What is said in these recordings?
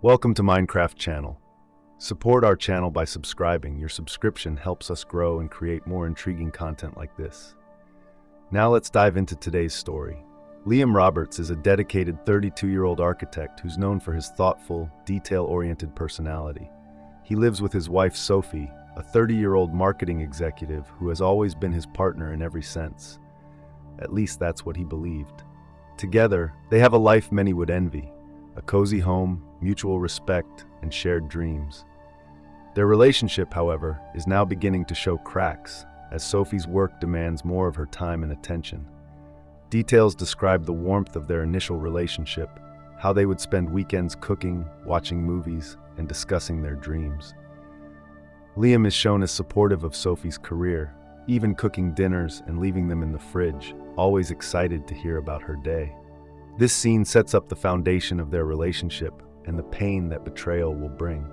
Welcome to Minecraft channel. Support our channel by subscribing. Your subscription helps us grow and create more intriguing content like this. Now let's dive into today's story. Liam Roberts is a dedicated 32-year-old architect who's known for his thoughtful, detail-oriented personality. He lives with his wife Sophie, a 30-year-old marketing executive who has always been his partner in every sense. At least that's what he believed. Together, they have a life many would envy. A cozy home, mutual respect, and shared dreams. Their relationship, however, is now beginning to show cracks, as Sophie's work demands more of her time and attention. Details describe the warmth of their initial relationship, how they would spend weekends cooking, watching movies, and discussing their dreams. Liam is shown as supportive of Sophie's career, even cooking dinners and leaving them in the fridge, always excited to hear about her day. This scene sets up the foundation of their relationship and the pain that betrayal will bring.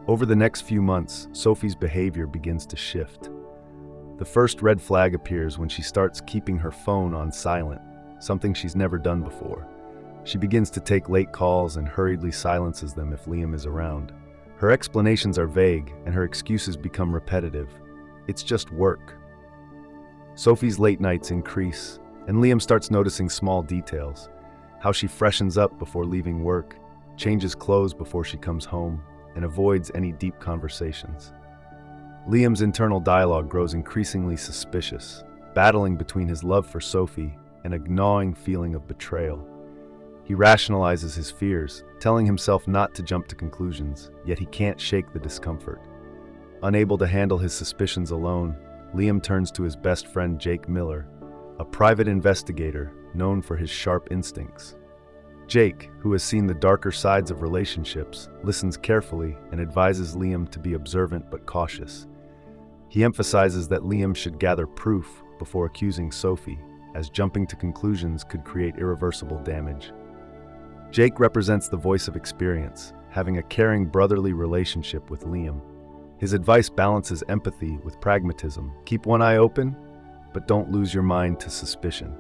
Over the next few months, Sophie's behavior begins to shift. The first red flag appears when she starts keeping her phone on silent, something she's never done before. She begins to take late calls and hurriedly silences them if Liam is around. Her explanations are vague and her excuses become repetitive. It's just work. Sophie's late nights increase, and Liam starts noticing small details. How she freshens up before leaving work, changes clothes before she comes home, and avoids any deep conversations. Liam's internal dialogue grows increasingly suspicious, battling between his love for Sophie and a gnawing feeling of betrayal. He rationalizes his fears, telling himself not to jump to conclusions, yet he can't shake the discomfort. Unable to handle his suspicions alone, Liam turns to his best friend Jake Miller, a private investigator known for his sharp instincts. Jake, who has seen the darker sides of relationships, listens carefully and advises Liam to be observant but cautious. He emphasizes that Liam should gather proof before accusing Sophie, as jumping to conclusions could create irreversible damage. Jake represents the voice of experience, having a caring brotherly relationship with Liam. His advice balances empathy with pragmatism. Keep one eye open, but don't lose your mind to suspicion.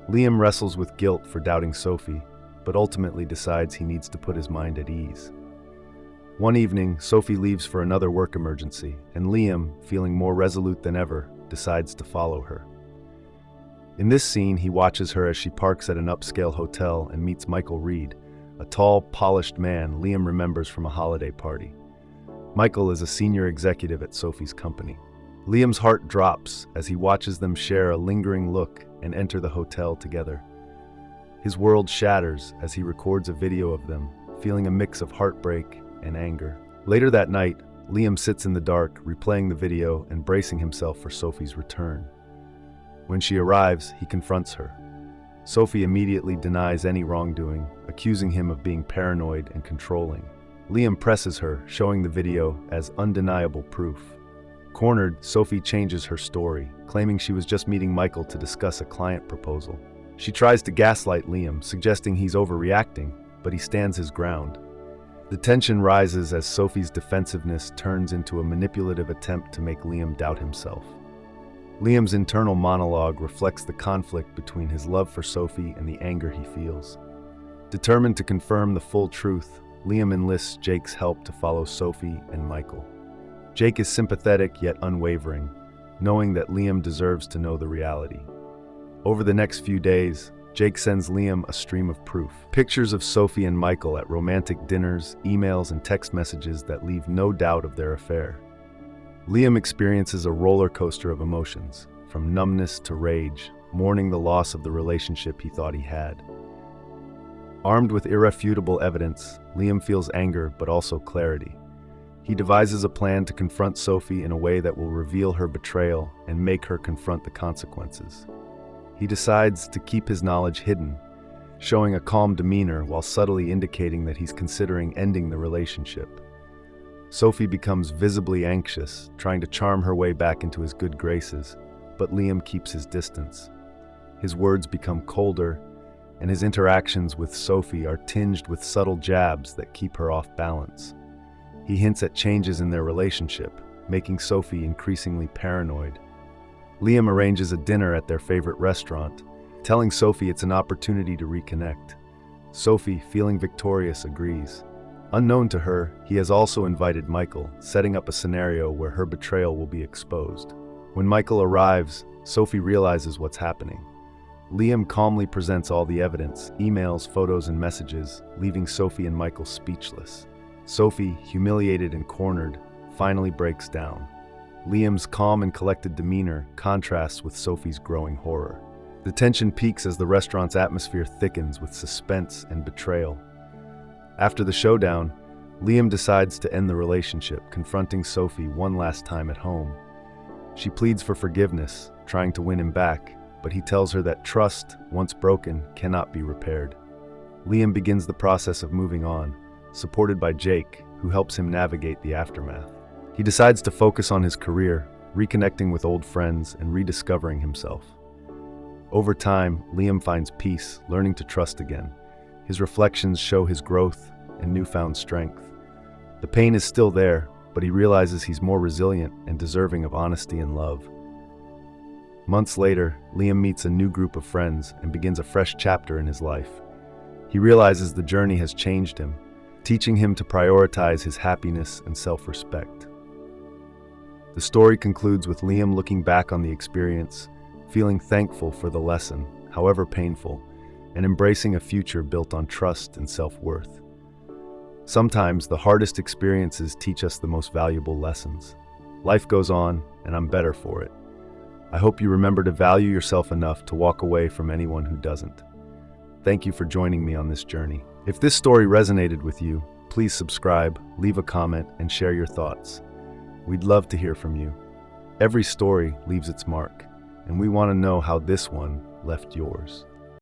Liam wrestles with guilt for doubting Sophie, but ultimately decides he needs to put his mind at ease. One evening, Sophie leaves for another work emergency, and Liam, feeling more resolute than ever, decides to follow her. In this scene, he watches her as she parks at an upscale hotel and meets Michael Reed, a tall, polished man Liam remembers from a holiday party. Michael is a senior executive at Sophie's company. Liam's heart drops as he watches them share a lingering look and enter the hotel together. His world shatters as he records a video of them, feeling a mix of heartbreak and anger. Later that night, Liam sits in the dark, replaying the video and bracing himself for Sophie's return. When she arrives, he confronts her. Sophie immediately denies any wrongdoing, accusing him of being paranoid and controlling. Liam presses her, showing the video as undeniable proof. Cornered, Sophie changes her story, claiming she was just meeting Michael to discuss a client proposal. She tries to gaslight Liam, suggesting he's overreacting, but he stands his ground. The tension rises as Sophie's defensiveness turns into a manipulative attempt to make Liam doubt himself. Liam's internal monologue reflects the conflict between his love for Sophie and the anger he feels. Determined to confirm the full truth, Liam enlists Jake's help to follow Sophie and Michael. Jake is sympathetic yet unwavering, knowing that Liam deserves to know the reality. Over the next few days, Jake sends Liam a stream of proof. Pictures of Sophie and Michael at romantic dinners, emails, and text messages that leave no doubt of their affair. Liam experiences a roller coaster of emotions, from numbness to rage, mourning the loss of the relationship he thought he had. Armed with irrefutable evidence, Liam feels anger but also clarity. He devises a plan to confront Sophie in a way that will reveal her betrayal and make her confront the consequences. He decides to keep his knowledge hidden, showing a calm demeanor while subtly indicating that he's considering ending the relationship. Sophie becomes visibly anxious, trying to charm her way back into his good graces, but Liam keeps his distance. His words become colder, and his interactions with Sophie are tinged with subtle jabs that keep her off balance. He hints at changes in their relationship, making Sophie increasingly paranoid. Liam arranges a dinner at their favorite restaurant, telling Sophie it's an opportunity to reconnect. Sophie, feeling victorious, agrees. Unknown to her, he has also invited Michael, setting up a scenario where her betrayal will be exposed. When Michael arrives, Sophie realizes what's happening. Liam calmly presents all the evidence, emails, photos, and messages, leaving Sophie and Michael speechless. Sophie, humiliated and cornered, finally breaks down. Liam's calm and collected demeanor contrasts with Sophie's growing horror. The tension peaks as the restaurant's atmosphere thickens with suspense and betrayal. After the showdown, Liam decides to end the relationship, confronting Sophie one last time at home. She pleads for forgiveness, trying to win him back, but he tells her that trust, once broken, cannot be repaired. Liam begins the process of moving on, supported by Jake, who helps him navigate the aftermath. He decides to focus on his career, reconnecting with old friends and rediscovering himself. Over time, Liam finds peace, learning to trust again. His reflections show his growth and newfound strength. The pain is still there, but he realizes he's more resilient and deserving of honesty and love. Months later, Liam meets a new group of friends and begins a fresh chapter in his life. He realizes the journey has changed him, teaching him to prioritize his happiness and self-respect. The story concludes with Liam looking back on the experience, feeling thankful for the lesson, however painful, and embracing a future built on trust and self-worth. Sometimes the hardest experiences teach us the most valuable lessons. Life goes on, and I'm better for it. I hope you remember to value yourself enough to walk away from anyone who doesn't. Thank you for joining me on this journey. If this story resonated with you, please subscribe, leave a comment, and share your thoughts. We'd love to hear from you. Every story leaves its mark, and we want to know how this one left yours.